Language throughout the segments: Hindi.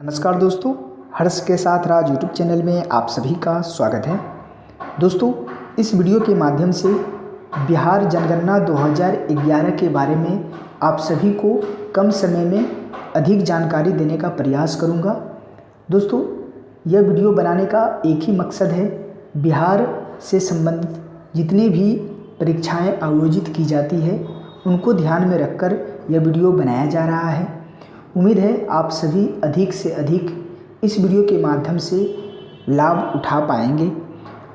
नमस्कार दोस्तों, हर्ष के साथ राज यूट्यूब चैनल में आप सभी का स्वागत है। दोस्तों, इस वीडियो के माध्यम से बिहार जनगणना 2011 के बारे में आप सभी को कम समय में अधिक जानकारी देने का प्रयास करूंगा। दोस्तों, यह वीडियो बनाने का एक ही मकसद है, बिहार से संबंधित जितनी भी परीक्षाएं आयोजित की जाती है उनको ध्यान में रखकर यह वीडियो बनाया जा रहा है। उम्मीद है आप सभी अधिक से अधिक इस वीडियो के माध्यम से लाभ उठा पाएंगे।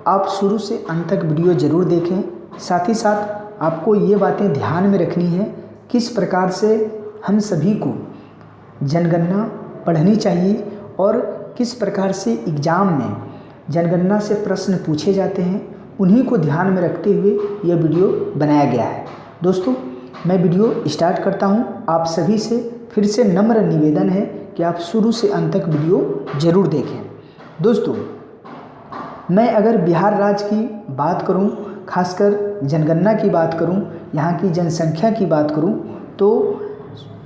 आप शुरू से अंत तक वीडियो ज़रूर देखें। साथ ही साथ आपको ये बातें ध्यान में रखनी है किस प्रकार से हम सभी को जनगणना पढ़नी चाहिए और किस प्रकार से एग्ज़ाम में जनगणना से प्रश्न पूछे जाते हैं, उन्हीं को ध्यान में रखते हुए यह वीडियो बनाया गया है। दोस्तों, मैं वीडियो स्टार्ट करता हूँ। आप सभी से फिर से नम्र निवेदन है कि आप शुरू से अंत तक वीडियो ज़रूर देखें। दोस्तों, मैं अगर बिहार राज्य की बात करूं, खासकर जनगणना की बात करूं, यहाँ की जनसंख्या की बात करूं, तो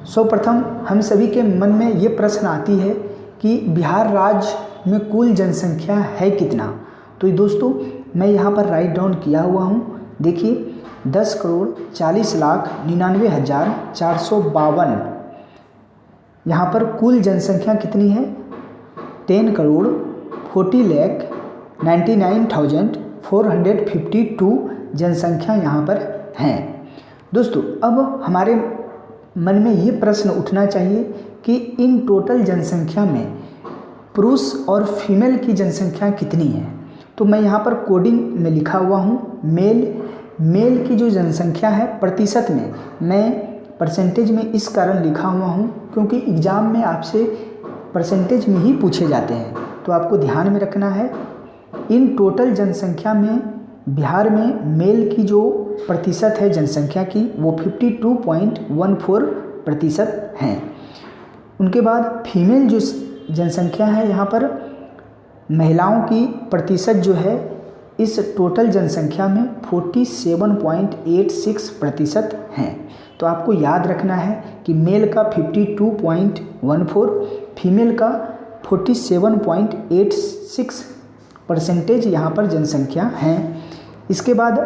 सर्वप्रथम हम सभी के मन में ये प्रश्न आती है कि बिहार राज्य में कुल जनसंख्या है कितना। तो दोस्तों, मैं यहाँ पर राइट डाउन किया हुआ हूँ। देखिए, 10,40,99,452 यहाँ पर कुल जनसंख्या कितनी है? 10,40,99,452 जनसंख्या यहाँ पर हैं। दोस्तों, अब हमारे मन में ये प्रश्न उठना चाहिए कि इन टोटल जनसंख्या में पुरुष और फीमेल की जनसंख्या कितनी है। तो मैं यहाँ पर कोडिंग में लिखा हुआ हूँ मेल की जो जनसंख्या है प्रतिशत में, मैं परसेंटेज में इस कारण लिखा हुआ हूँ क्योंकि एग्ज़ाम में आपसे परसेंटेज में ही पूछे जाते हैं। तो आपको ध्यान में रखना है, इन टोटल जनसंख्या में बिहार में मेल की जो प्रतिशत है जनसंख्या की वो 52.14% हैं। उनके बाद फीमेल जो जनसंख्या है, यहाँ पर महिलाओं की प्रतिशत जो है इस टोटल जनसंख्या में 47.86% हैं। तो आपको याद रखना है कि मेल का 52.14, फीमेल का 47.86% यहाँ पर जनसंख्या हैं। इसके बाद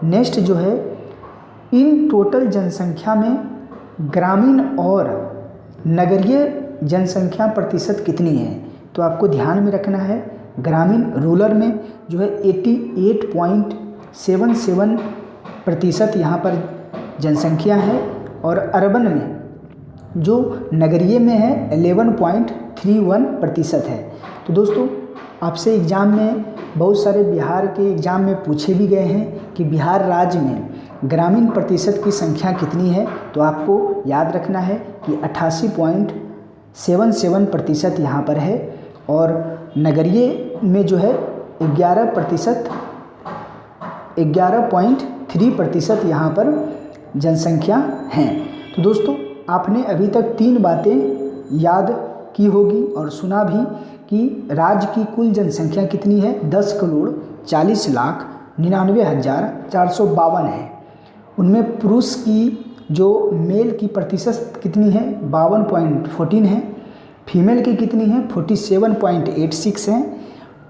नेक्स्ट जो है, इन टोटल जनसंख्या में ग्रामीण और नगरीय जनसंख्या प्रतिशत कितनी है। तो आपको ध्यान में रखना है, ग्रामीण रूरल में जो है 88.77% यहाँ पर जनसंख्या है और अर्बन में जो नगरीय में है 11.31% है। तो दोस्तों, आपसे एग्ज़ाम में बहुत सारे बिहार के एग्ज़ाम में पूछे भी गए हैं कि बिहार राज्य में ग्रामीण प्रतिशत की संख्या कितनी है। तो आपको याद रखना है कि 88.77% यहाँ पर है और नगरीय में जो है 11.3% यहाँ पर जनसंख्या हैं। तो दोस्तों, आपने अभी तक 3 बातें याद की होगी और सुना भी कि राज्य की कुल जनसंख्या कितनी है, 10,40,99,452 है। उनमें पुरुष की जो मेल की प्रतिशत कितनी है, 52.14 है। फीमेल की कितनी है, 47.86 है।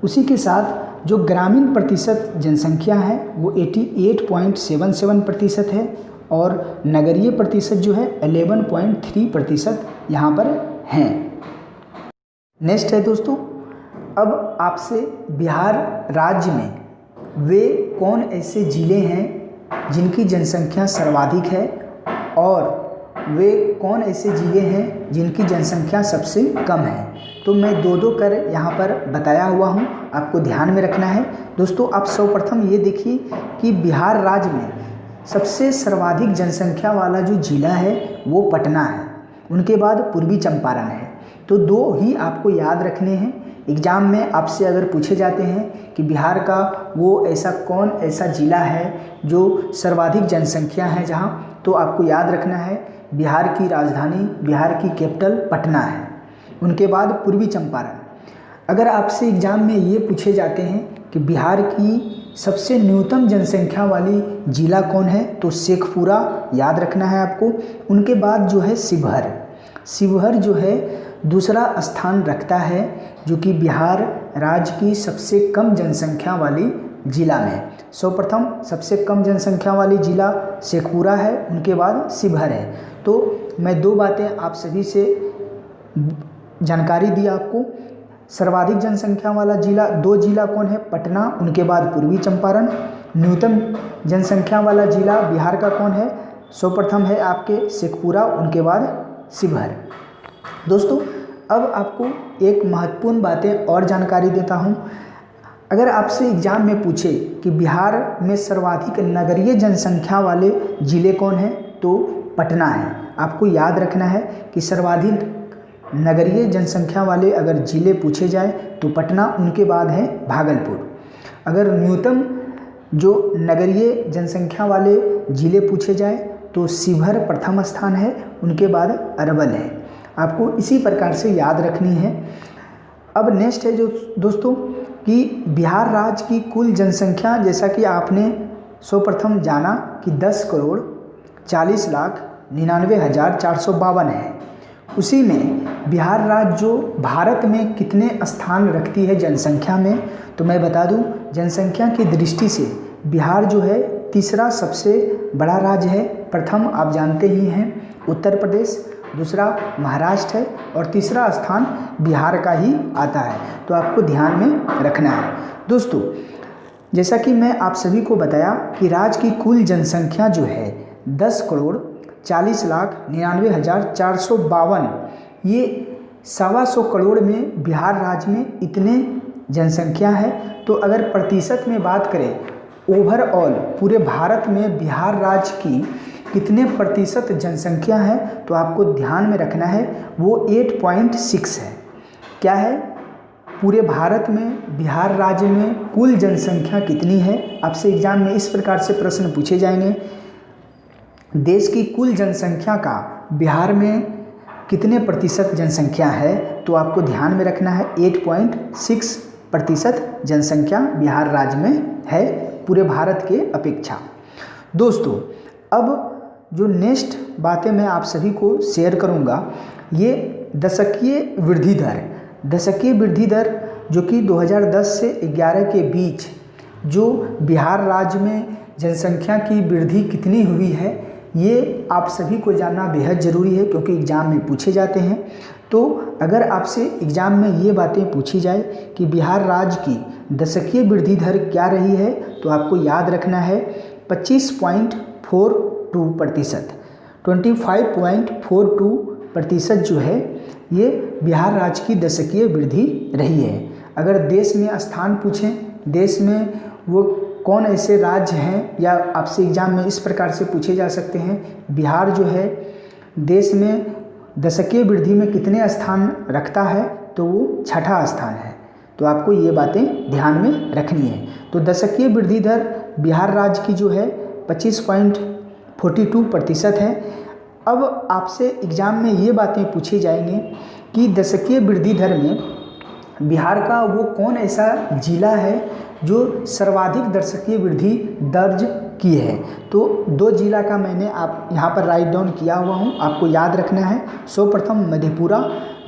उसी के साथ जो ग्रामीण प्रतिशत जनसंख्या है वो 88.77% है और नगरीय प्रतिशत जो है 11.3% यहाँ पर हैं। नेक्स्ट है दोस्तों, अब आपसे बिहार राज्य में वे कौन ऐसे ज़िले हैं जिनकी जनसंख्या सर्वाधिक है और वे कौन ऐसे ज़िले हैं जिनकी जनसंख्या सबसे कम है। तो मैं 2-2 कर यहाँ पर बताया हुआ हूँ, आपको ध्यान में रखना है। दोस्तों, आप सर्वप्रथम ये देखिए कि बिहार राज्य में सबसे सर्वाधिक जनसंख्या वाला जो ज़िला है वो पटना है, उनके बाद पूर्वी चंपारण है। तो 2 ही आपको याद रखने हैं। एग्ज़ाम में आपसे अगर पूछे जाते हैं कि बिहार का वो ऐसा कौन ऐसा ज़िला है जो सर्वाधिक जनसंख्या है जहाँ, तो आपको याद रखना है बिहार की राजधानी, बिहार की कैपिटल पटना है, उनके बाद पूर्वी चंपारण। अगर आपसे एग्ज़ाम में ये पूछे जाते हैं कि बिहार की सबसे न्यूनतम जनसंख्या वाली ज़िला कौन है, तो शेखपुरा याद रखना है आपको। उनके बाद जो है शिवहर जो है दूसरा स्थान रखता है, जो कि बिहार राज्य की सबसे कम जनसंख्या वाली जिला में। सर्वप्रथम सबसे कम जनसंख्या वाली जिला शेखपुरा है, उनके बाद शिवहर है। तो मैं दो बातें आप सभी से जानकारी दी आपको। सर्वाधिक जनसंख्या वाला जिला, दो जिला कौन है? पटना, उनके बाद पूर्वी चंपारण। न्यूनतम जनसंख्या वाला जिला बिहार का कौन है? सर्वप्रथम है आपके शेखपुरा, उनके बाद शिवहर। दोस्तों, अब आपको एक महत्वपूर्ण बातें और जानकारी देता हूं। अगर आपसे एग्जाम में पूछे कि बिहार में सर्वाधिक नगरीय जनसंख्या वाले जिले कौन हैं, तो पटना है। आपको याद रखना है कि सर्वाधिक नगरीय जनसंख्या वाले अगर जिले पूछे जाए तो पटना, उनके बाद है भागलपुर। अगर न्यूनतम जो नगरीय जनसंख्या वाले जिले पूछे जाए तो शिवहर प्रथम स्थान है, उनके बाद अरवल है। आपको इसी प्रकार से याद रखनी है। अब नेक्स्ट है जो दोस्तों कि बिहार राज्य की कुल जनसंख्या, जैसा कि आपने सर्वप्रथम जाना कि 10,40,99,452 है। उसी में बिहार राज्य जो भारत में कितने स्थान रखती है जनसंख्या में, तो मैं बता दूं, जनसंख्या की दृष्टि से बिहार जो है तीसरा सबसे बड़ा राज्य है। प्रथम आप जानते ही हैं उत्तर प्रदेश, दूसरा महाराष्ट्र है और तीसरा स्थान बिहार का ही आता है। तो आपको ध्यान में रखना है। दोस्तों, जैसा कि मैं आप सभी को बताया कि राज्य की कुल जनसंख्या जो है 10,40,99,452, ये 125 करोड़ में बिहार राज्य में इतने जनसंख्या है। तो अगर प्रतिशत में बात करें ओवरऑल पूरे भारत में बिहार राज्य की कितने प्रतिशत जनसंख्या है, तो आपको ध्यान में रखना है वो 8.6 है। क्या है? पूरे भारत में बिहार राज्य में कुल जनसंख्या कितनी है? आपसे एग्जाम में इस प्रकार से प्रश्न पूछे जाएंगे, देश की कुल जनसंख्या का बिहार में कितने प्रतिशत जनसंख्या है, तो आपको ध्यान में रखना है 8.6% जनसंख्या बिहार राज्य में है पूरे भारत के अपेक्षा। दोस्तों, अब जो नेक्स्ट बातें मैं आप सभी को शेयर करूंगा, ये दशकीय वृद्धि दर। दशकीय वृद्धि दर जो कि 2010 से 11 के बीच जो बिहार राज्य में जनसंख्या की वृद्धि कितनी हुई है, ये आप सभी को जानना बेहद ज़रूरी है, क्योंकि एग्ज़ाम में पूछे जाते हैं। तो अगर आपसे एग्ज़ाम में ये बातें पूछी जाए कि बिहार राज्य की दशकीय वृद्धि दर क्या रही है, तो आपको याद रखना है 25.42%, 25.42% जो है ये बिहार राज्य की दशकीय वृद्धि रही है। अगर देश में स्थान पूछें, देश में वो कौन ऐसे राज्य हैं, या आपसे एग्जाम में इस प्रकार से पूछे जा सकते हैं, बिहार जो है देश में दशकीय वृद्धि में कितने स्थान रखता है, तो वो छठा स्थान है। तो आपको ये बातें ध्यान में रखनी है। तो दशकीय वृद्धि दर बिहार राज्य की जो है 25.42% है। अब आपसे एग्ज़ाम में ये बातें पूछी जाएंगी कि दशकीय वृद्धि दर में बिहार का वो कौन ऐसा जिला है जो सर्वाधिक दशकीय वृद्धि दर्ज की है। तो दो जिला का मैंने आप यहाँ पर राइट डाउन किया हुआ हूँ, आपको याद रखना है। सर्वप्रथम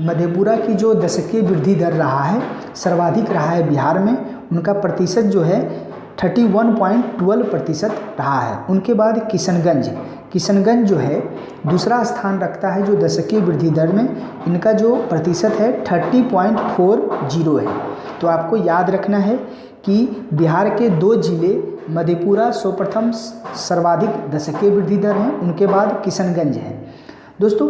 मधेपुरा की जो दशकीय वृद्धि दर रहा है सर्वाधिक रहा है बिहार में, उनका प्रतिशत जो है 31.12% रहा है। उनके बाद किशनगंज जो है दूसरा स्थान रखता है जो दशकीय वृद्धि दर में, इनका जो प्रतिशत है 30.40 है। तो आपको याद रखना है कि बिहार के दो जिले मधेपुरा सर्वप्रथम सर्वाधिक दशकीय वृद्धि दर हैं, उनके बाद किशनगंज है। दोस्तों,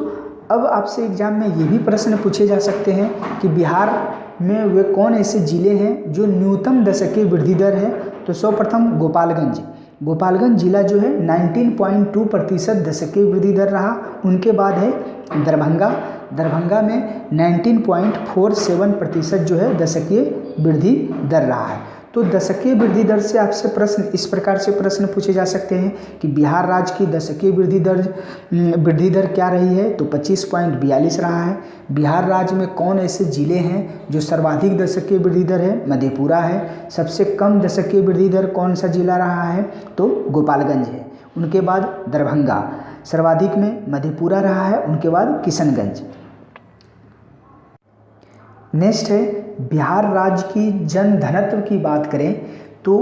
अब आपसे एग्जाम में ये भी प्रश्न पूछे जा सकते हैं कि बिहार में वे कौन ऐसे ज़िले हैं जो न्यूनतम दशकीय वृद्धि दर है। तो सर्वप्रथम गोपालगंज जिला जो है 19.2% दशकीय वृद्धि दर रहा। उनके बाद है दरभंगा में 19.47% जो है दशकीय वृद्धि दर रहा है। तो दशकीय वृद्धि दर से आपसे प्रश्न इस प्रकार से प्रश्न पूछे जा सकते हैं कि बिहार राज्य की दशकीय वृद्धि दर क्या रही है, तो 25.42 रहा है। बिहार राज्य में कौन ऐसे ज़िले हैं जो सर्वाधिक दशकीय वृद्धि दर है, मधेपुरा है। सबसे कम दशकीय वृद्धि दर कौन सा जिला रहा है, तो गोपालगंज है। उनके बाद दरभंगा, सर्वाधिक में मधेपुरा रहा है, उनके बाद किशनगंज। नेक्स्ट है बिहार राज्य की जन घनत्व की बात करें तो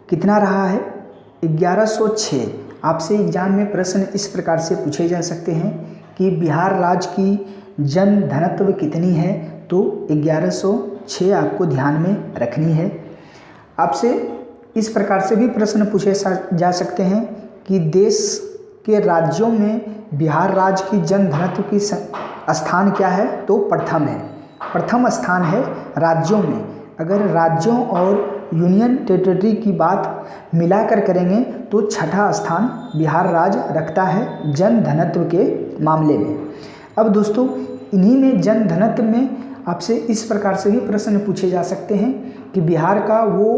कितना रहा है 1106। आपसे एग्जाम में प्रश्न इस प्रकार से पूछे जा सकते हैं कि बिहार राज्य की जन घनत्व कितनी है, तो 1106 आपको ध्यान में रखनी है। आपसे इस प्रकार से भी प्रश्न पूछे जा सकते हैं कि देश के राज्यों में बिहार राज्य की जन घनत्व की स्थान क्या है, तो प्रथम है, प्रथम स्थान है राज्यों में। अगर राज्यों और यूनियन टेरिटरी की बात मिलाकर करेंगे तो छठा स्थान बिहार राज्य रखता है जन घनत्व के मामले में। अब दोस्तों इन्हीं में जन घनत्व में आपसे इस प्रकार से भी प्रश्न पूछे जा सकते हैं कि बिहार का वो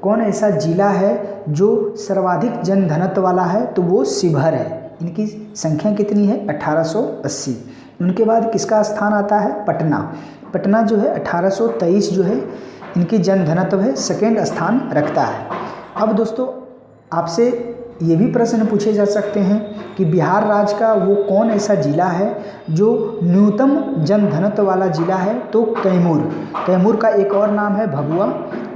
कौन ऐसा जिला है जो सर्वाधिक जन घनत्व वाला है, तो वो शिवहर है। इनकी संख्या कितनी है 1880। उनके बाद किसका स्थान आता है पटना। पटना जो है 1823 जो है इनकी जन घनत्व है, सेकेंड स्थान रखता है। अब दोस्तों आपसे ये भी प्रश्न पूछे जा सकते हैं कि बिहार राज्य का वो कौन ऐसा जिला है जो न्यूनतम जन घनत्व वाला जिला है, तो कैमूर। कैमूर का एक और नाम है भभुआ,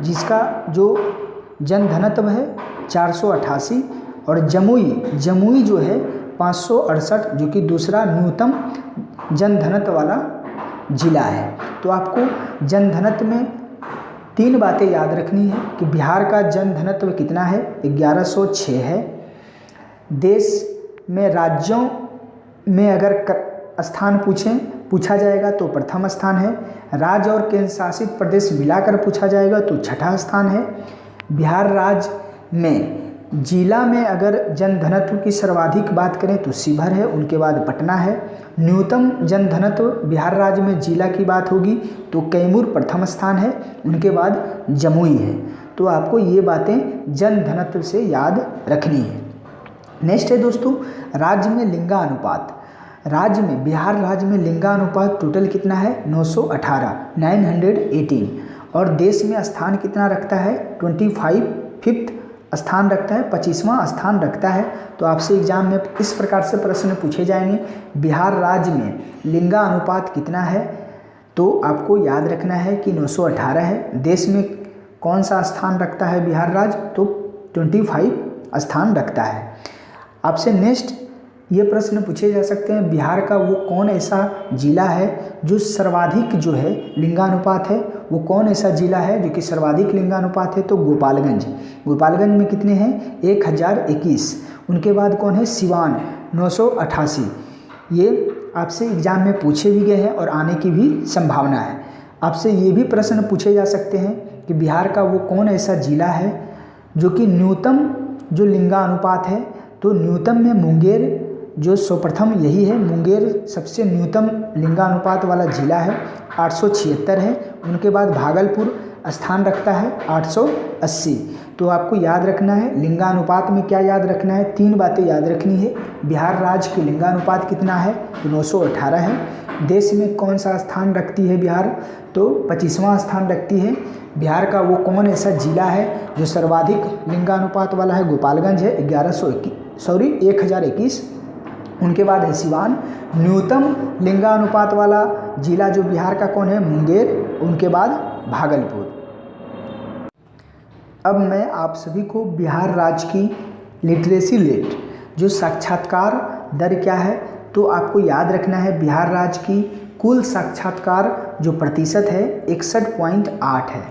जिसका जो जन घनत्व है 488, और जमुई जो है 568, जो कि दूसरा न्यूनतम जन घनत्व वाला जिला है। तो आपको जन घनत्व में 3 बातें याद रखनी है कि बिहार का जन घनत्व कितना है 1106 है। देश में राज्यों में अगर स्थान पूछा जाएगा तो प्रथम स्थान है। राज्य और केंद्र शासित प्रदेश मिलाकर पूछा जाएगा तो छठा स्थान है। बिहार राज्य में जिला में अगर जन घनत्व की सर्वाधिक बात करें तो शिवहर है, उनके बाद पटना है। न्यूनतम जन घनत्व बिहार राज्य में जिला की बात होगी तो कैमूर प्रथम स्थान है, उनके बाद जमुई है। तो आपको ये बातें जन घनत्व से याद रखनी है। नेक्स्ट है दोस्तों राज्य में लिंगानुपात। राज्य में बिहार राज्य में लिंगानुपात टोटल कितना है 918 918, और देश में स्थान कितना रखता है 25 स्थान रखता है, 25वां स्थान रखता है। तो आपसे एग्जाम में इस प्रकार से प्रश्न पूछे जाएंगे बिहार राज्य में लिंगानुपात कितना है, तो आपको याद रखना है कि 918 है। देश में कौन सा स्थान रखता है बिहार राज्य, तो 25 स्थान रखता है। आपसे नेक्स्ट ये प्रश्न पूछे जा सकते हैं बिहार का वो कौन ऐसा जिला है जो सर्वाधिक जो है लिंगानुपात है, वो कौन ऐसा जिला है जो कि सर्वाधिक लिंगानुपात है, तो गोपालगंज। गोपालगंज में कितने हैं 1021। उनके बाद कौन है सिवान 988। ये आपसे एग्जाम में पूछे भी गए हैं और आने की भी संभावना है। आपसे ये भी प्रश्न पूछे जा सकते हैं कि बिहार का वो कौन ऐसा जिला है जो कि न्यूनतम जो लिंगानुपात है, तो न्यूनतम में मुंगेर जो सर्वप्रथम यही है। मुंगेर सबसे न्यूनतम लिंगानुपात वाला जिला है, 876 है। उनके बाद भागलपुर स्थान रखता है 880। तो आपको याद रखना है लिंगानुपात में क्या याद रखना है, 3 बातें याद रखनी है। बिहार राज्य की लिंगानुपात कितना है, तो 918 है। देश में कौन सा स्थान रखती है बिहार, तो 25वां स्थान रखती है। बिहार का वो कौन ऐसा जिला है जो सर्वाधिक लिंगानुपात वाला है, गोपालगंज है 1021। उनके बाद है सिवान। न्यूनतम लिंगानुपात वाला जिला जो बिहार का कौन है, मुंगेर। उनके बाद भागलपुर। अब मैं आप सभी को बिहार राज्य की लिटरेसी रेट जो साक्षात्कार दर क्या है, तो आपको याद रखना है बिहार राज्य की कुल साक्षात्कार जो प्रतिशत है 61.8 है।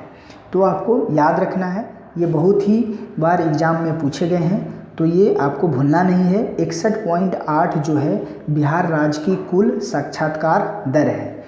तो आपको याद रखना है, ये बहुत ही बार एग्जाम में पूछे गए हैं, तो ये आपको भूलना नहीं है। 61.8 जो है बिहार राज्य की कुल साक्षात्कार दर है।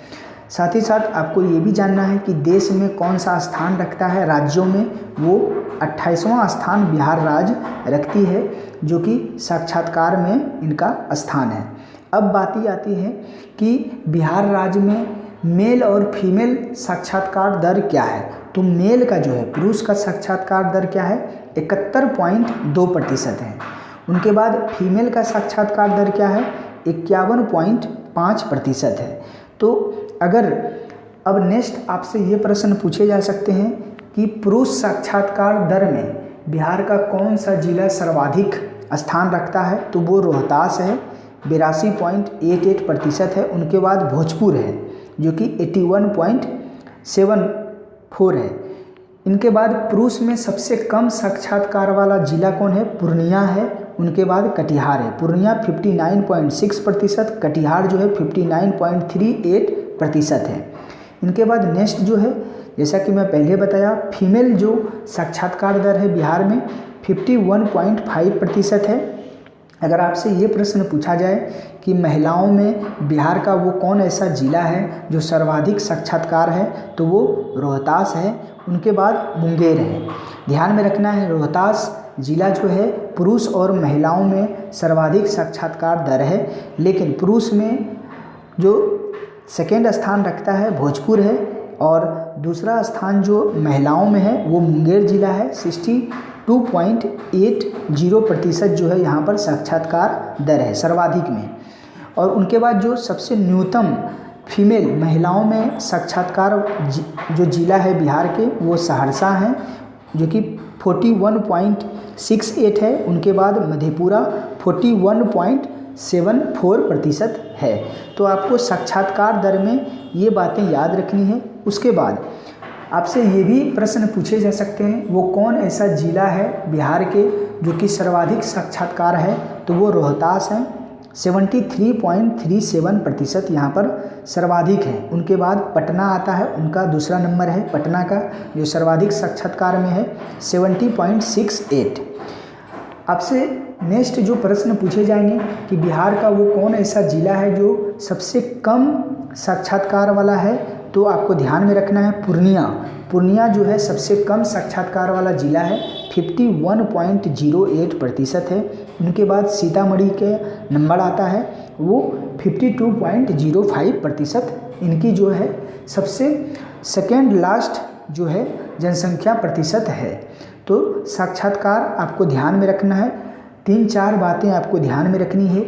साथ ही साथ आपको ये भी जानना है कि देश में कौन सा स्थान रखता है राज्यों में, वो 28वां स्थान बिहार राज्य रखती है, जो कि साक्षात्कार में इनका स्थान है। अब बात ही आती है कि बिहार राज्य में मेल और फीमेल साक्षात्कार दर क्या है। तो मेल का जो है पुरुष का साक्षात्कार दर क्या है 71.2% है। उनके बाद फीमेल का साक्षात्कार दर क्या है 51.5% है। तो अगर अब नेक्स्ट आपसे ये प्रश्न पूछे जा सकते हैं कि पुरुष साक्षात्कार दर में बिहार का कौन सा जिला सर्वाधिक स्थान रखता है, तो वो रोहतास है 82.88% है। उनके बाद भोजपुर है जो कि 6.74 है। इनके बाद पुरुष में सबसे कम साक्षात्कार वाला जिला कौन है? पूर्णिया है। उनके बाद कटिहार है। पूर्णिया 59.6%, कटिहार जो है 59.38% है। इनके बाद नेक्स्ट जो है, जैसा कि मैं पहले बताया, फीमेल जो साक्षात्कार दर है बिहार में 51.5% है। अगर आपसे ये प्रश्न पूछा जाए कि महिलाओं में बिहार का वो कौन ऐसा जिला है जो सर्वाधिक साक्षात्कार है, तो वो रोहतास है। उनके बाद मुंगेर है। ध्यान में रखना है, रोहतास जिला जो है पुरुष और महिलाओं में सर्वाधिक साक्षात्कार दर है, लेकिन पुरुष में जो सेकेंड स्थान रखता है भोजपुर है, और दूसरा स्थान जो महिलाओं में है वो मुंगेर जिला है। 62.80% जो है यहाँ पर साक्षात्कार दर है सर्वाधिक में। और उनके बाद जो सबसे न्यूनतम फीमेल महिलाओं में साक्षात्कार जो जिला है बिहार के, वो सहरसा है जो कि 41.68 है। उनके बाद मधेपुरा 41.74% है। तो आपको साक्षात्कार दर में ये बातें याद रखनी है। उसके बाद आपसे ये भी प्रश्न पूछे जा सकते हैं, वो कौन ऐसा जिला है बिहार के जो कि सर्वाधिक साक्षात्कार है, तो वो रोहतास है। 73.37% यहाँ पर सर्वाधिक है। उनके बाद पटना आता है, उनका दूसरा नंबर है पटना का, जो सर्वाधिक साक्षात्कार में है 70.68। आपसे नेक्स्ट जो प्रश्न पूछे जाएंगे कि बिहार का वो कौन ऐसा जिला है जो सबसे कम साक्षात्कार वाला है, तो आपको ध्यान में रखना है पूर्णिया। पूर्णिया जो है सबसे कम साक्षात्कार वाला जिला है, 51.08% है। उनके बाद सीतामढ़ी के नंबर आता है, वो 52.05% इनकी जो है सबसे सेकेंड लास्ट जो है जनसंख्या प्रतिशत है। तो साक्षात्कार आपको ध्यान में रखना है। 3-4 बातें आपको ध्यान में रखनी है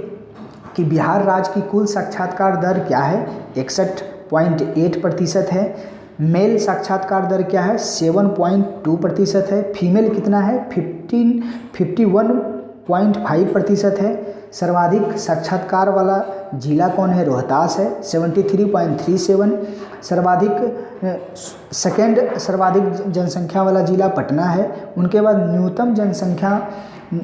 कि बिहार राज्य की कुल साक्षात्कार दर क्या है, 61.8% है। मेल साक्षात्कार दर क्या है, 7.2% है। फीमेल कितना है, 51.5% है। सर्वाधिक साक्षात्कार वाला जिला कौन है, रोहतास है, 73.37। सेकेंड सर्वाधिक जनसंख्या वाला जिला पटना है। उनके बाद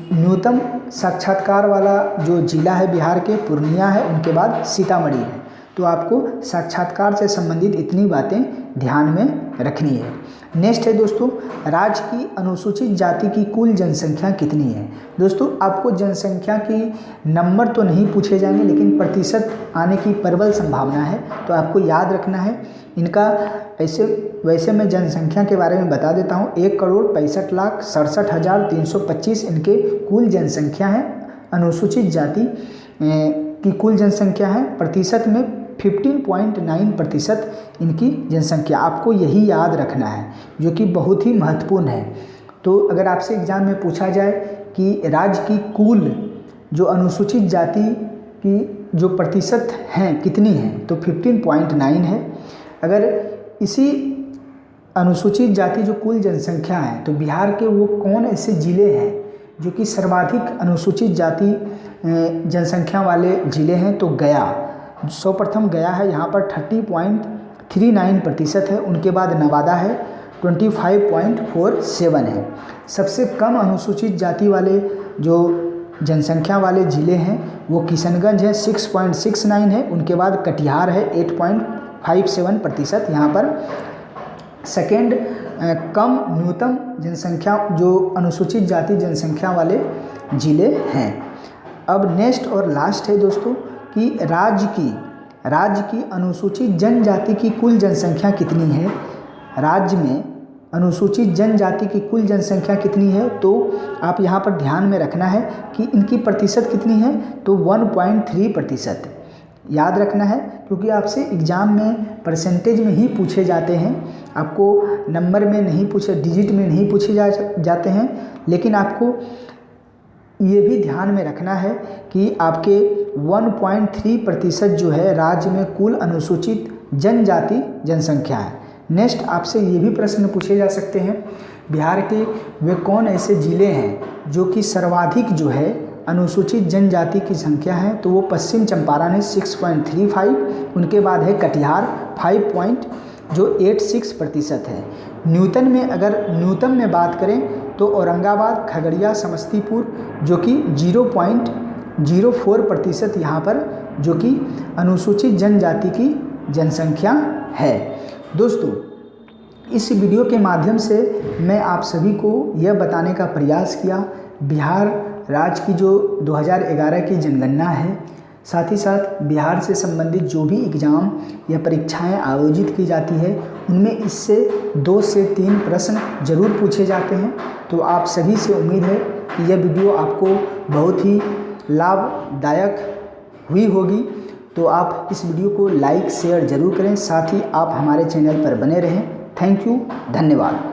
न्यूनतम साक्षात्कार वाला जो जिला है बिहार के पूर्णिया है। उनके बाद सीतामढ़ी है। तो आपको साक्षात्कार से संबंधित इतनी बातें ध्यान में रखनी है। नेक्स्ट है दोस्तों, राज्य की अनुसूचित जाति की कुल जनसंख्या कितनी है। दोस्तों आपको जनसंख्या की नंबर तो नहीं पूछे जाएंगे, लेकिन प्रतिशत आने की प्रबल संभावना है, तो आपको याद रखना है इनका। वैसे मैं जनसंख्या के बारे में बता देता हूँ। 1,65,67,325 इनके कुल जनसंख्या है। अनुसूचित जाति की कुल जनसंख्या है, प्रतिशत में 15.9% इनकी जनसंख्या। आपको यही याद रखना है, जो कि बहुत ही महत्वपूर्ण है। तो अगर आपसे एग्जाम में पूछा जाए कि राज्य की कुल जो अनुसूचित जाति की जो प्रतिशत हैं कितनी है, तो 15.9 है। अगर इसी अनुसूचित जाति जो कुल जनसंख्या है, तो बिहार के वो कौन ऐसे ज़िले हैं जो कि सर्वाधिक अनुसूचित जाति जनसंख्या वाले ज़िले हैं, तो गया सर्वप्रथम गया है। यहाँ पर 30.39% है। उनके बाद नवादा है, 25.47 है। सबसे कम अनुसूचित जाति वाले जो जनसंख्या वाले ज़िले हैं वो किशनगंज है, 6.69 है। उनके बाद कटिहार है, 8.57%। यहाँ पर सेकेंड कम न्यूनतम जनसंख्या जो अनुसूचित जाति जनसंख्या वाले ज़िले हैं। अब नेक्स्ट और लास्ट है दोस्तों कि राज्य की अनुसूचित जनजाति की कुल जनसंख्या कितनी है। राज्य में अनुसूचित जनजाति की कुल जनसंख्या कितनी है, तो आप यहाँ पर ध्यान में रखना है कि इनकी प्रतिशत कितनी है, तो 1.3% याद रखना है, क्योंकि आपसे एग्ज़ाम में परसेंटेज में ही पूछे जाते हैं। आपको नंबर में नहीं पूछे, डिजिट में नहीं पूछे जाते हैं। लेकिन आपको ये भी ध्यान में रखना है कि आपके 1.3% जो है राज्य में कुल अनुसूचित जनजाति जनसंख्या है। नेक्स्ट आपसे ये भी प्रश्न पूछे जा सकते हैं, बिहार के वे कौन ऐसे ज़िले हैं जो कि सर्वाधिक जो है अनुसूचित जनजाति की संख्या है, तो वो पश्चिम चंपारण है, 6.35। उनके बाद है कटिहार, जो 86% है। न्यूटन में अगर न्यूटन में बात करें तो औरंगाबाद, खगड़िया, समस्तीपुर जो कि 0.04% यहाँ पर जो कि अनुसूचित जनजाति की जनसंख्या है। दोस्तों, इस वीडियो के माध्यम से मैं आप सभी को यह बताने का प्रयास किया बिहार राज्य की जो 2011 की जनगणना है, साथ ही साथ बिहार से संबंधित जो भी एग्ज़ाम या परीक्षाएं आयोजित की जाती है उनमें इससे 2 से 3 प्रश्न जरूर पूछे जाते हैं। तो आप सभी से उम्मीद है कि यह वीडियो आपको बहुत ही लाभदायक हुई होगी। तो आप इस वीडियो को लाइक शेयर ज़रूर करें, साथ ही आप हमारे चैनल पर बने रहें। थैंक यू, धन्यवाद।